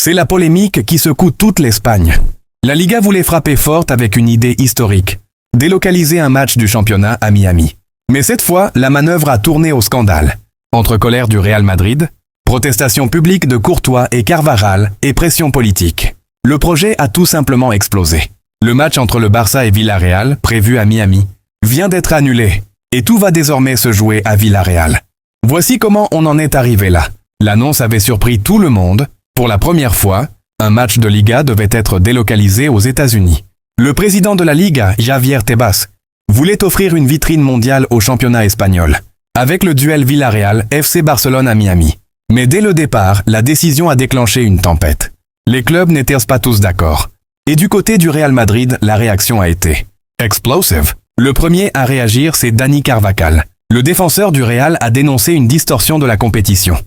C'est la polémique qui secoue toute l'Espagne. La Liga voulait frapper forte avec une idée historique, délocaliser un match du championnat à Miami. Mais cette fois, la manœuvre a tourné au scandale. Entre colère du Real Madrid, protestation publique de Courtois et Carvajal et pression politique. Le projet a tout simplement explosé. Le match entre le Barça et Villarreal, prévu à Miami, vient d'être annulé et tout va désormais se jouer à Villarreal. Voici comment on en est arrivé là. L'annonce avait surpris tout le monde. Pour la première fois, un match de Liga devait être délocalisé aux États-Unis. Le président de la Liga, Javier Tebas, voulait offrir une vitrine mondiale au championnat espagnol, avec le duel Villarreal-FC Barcelone à Miami. Mais dès le départ, la décision a déclenché une tempête. Les clubs n'étaient pas tous d'accord. Et du côté du Real Madrid, la réaction a été explosive. Le premier à réagir, c'est Dani Carvajal. Le défenseur du Real a dénoncé une distorsion de la compétition.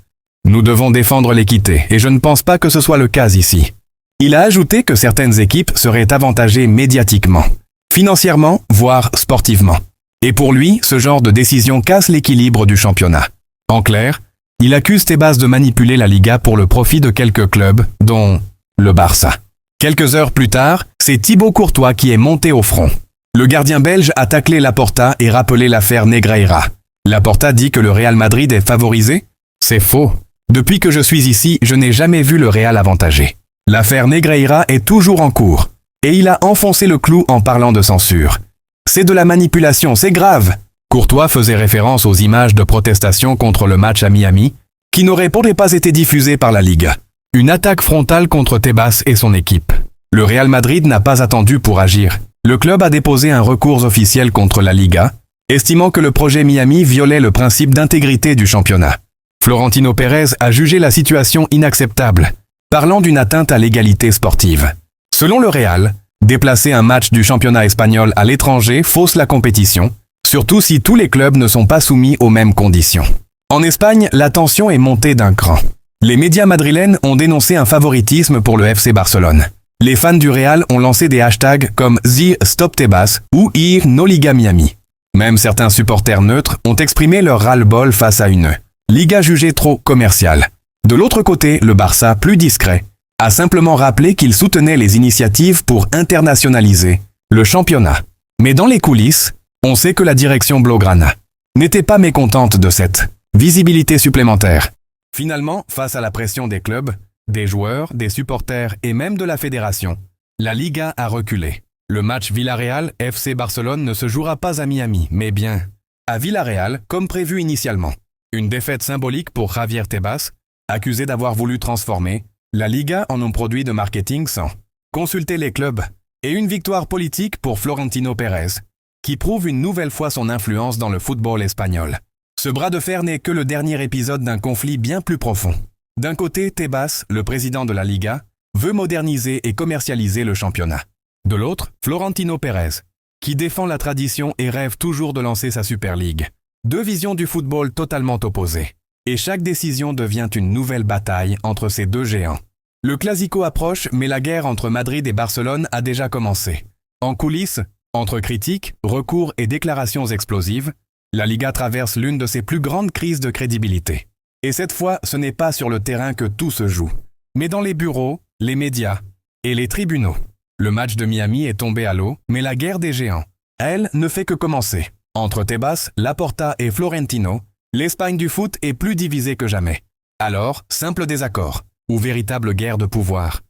Nous devons défendre l'équité, et je ne pense pas que ce soit le cas ici. Il a ajouté que certaines équipes seraient avantagées médiatiquement, financièrement, voire sportivement. Et pour lui, ce genre de décision casse l'équilibre du championnat. En clair, il accuse Tebas de manipuler la Liga pour le profit de quelques clubs, dont le Barça. Quelques heures plus tard, c'est Thibaut Courtois qui est monté au front. Le gardien belge a taclé Laporta et rappelé l'affaire Negreira. Laporta dit que le Real Madrid est favorisé? C'est faux. Depuis que je suis ici, je n'ai jamais vu le Real avantagé. L'affaire Negreira est toujours en cours. Et il a enfoncé le clou en parlant de censure. C'est de la manipulation, c'est grave. Courtois faisait référence aux images de protestation contre le match à Miami, qui n'auraient pas été diffusées par la Liga. Une attaque frontale contre Tebas et son équipe. Le Real Madrid n'a pas attendu pour agir. Le club a déposé un recours officiel contre la Liga, estimant que le projet Miami violait le principe d'intégrité du championnat. Florentino Pérez a jugé la situation inacceptable, parlant d'une atteinte à l'égalité sportive. Selon le Real, déplacer un match du championnat espagnol à l'étranger fausse la compétition, surtout si tous les clubs ne sont pas soumis aux mêmes conditions. En Espagne, la tension est montée d'un cran. Les médias madrilènes ont dénoncé un favoritisme pour le FC Barcelone. Les fans du Real ont lancé des hashtags comme #StopTebas ou #NoLiga Miami. Même certains supporters neutres ont exprimé leur ras-le-bol face à une Liga jugée trop commerciale. De l'autre côté, le Barça, plus discret, a simplement rappelé qu'il soutenait les initiatives pour internationaliser le championnat. Mais dans les coulisses, on sait que la direction Blaugrana n'était pas mécontente de cette visibilité supplémentaire. Finalement, face à la pression des clubs, des joueurs, des supporters et même de la fédération, la Liga a reculé. Le match Villarreal-FC Barcelone ne se jouera pas à Miami, mais bien à Villarreal, comme prévu initialement. Une défaite symbolique pour Javier Tebas, accusé d'avoir voulu transformer la Liga en un produit de marketing sans consulter les clubs, et une victoire politique pour Florentino Pérez, qui prouve une nouvelle fois son influence dans le football espagnol. Ce bras de fer n'est que le dernier épisode d'un conflit bien plus profond. D'un côté, Tebas, le président de la Liga, veut moderniser et commercialiser le championnat. De l'autre, Florentino Pérez, qui défend la tradition et rêve toujours de lancer sa Super League. Deux visions du football totalement opposées. Et chaque décision devient une nouvelle bataille entre ces deux géants. Le Clasico approche, mais la guerre entre Madrid et Barcelone a déjà commencé. En coulisses, entre critiques, recours et déclarations explosives, la Liga traverse l'une de ses plus grandes crises de crédibilité. Et cette fois, ce n'est pas sur le terrain que tout se joue, mais dans les bureaux, les médias et les tribunaux. Le match de Miami est tombé à l'eau, mais la guerre des géants, elle, ne fait que commencer. Entre Tebas, Laporta et Florentino, l'Espagne du foot est plus divisée que jamais. Alors, simple désaccord ou véritable guerre de pouvoir?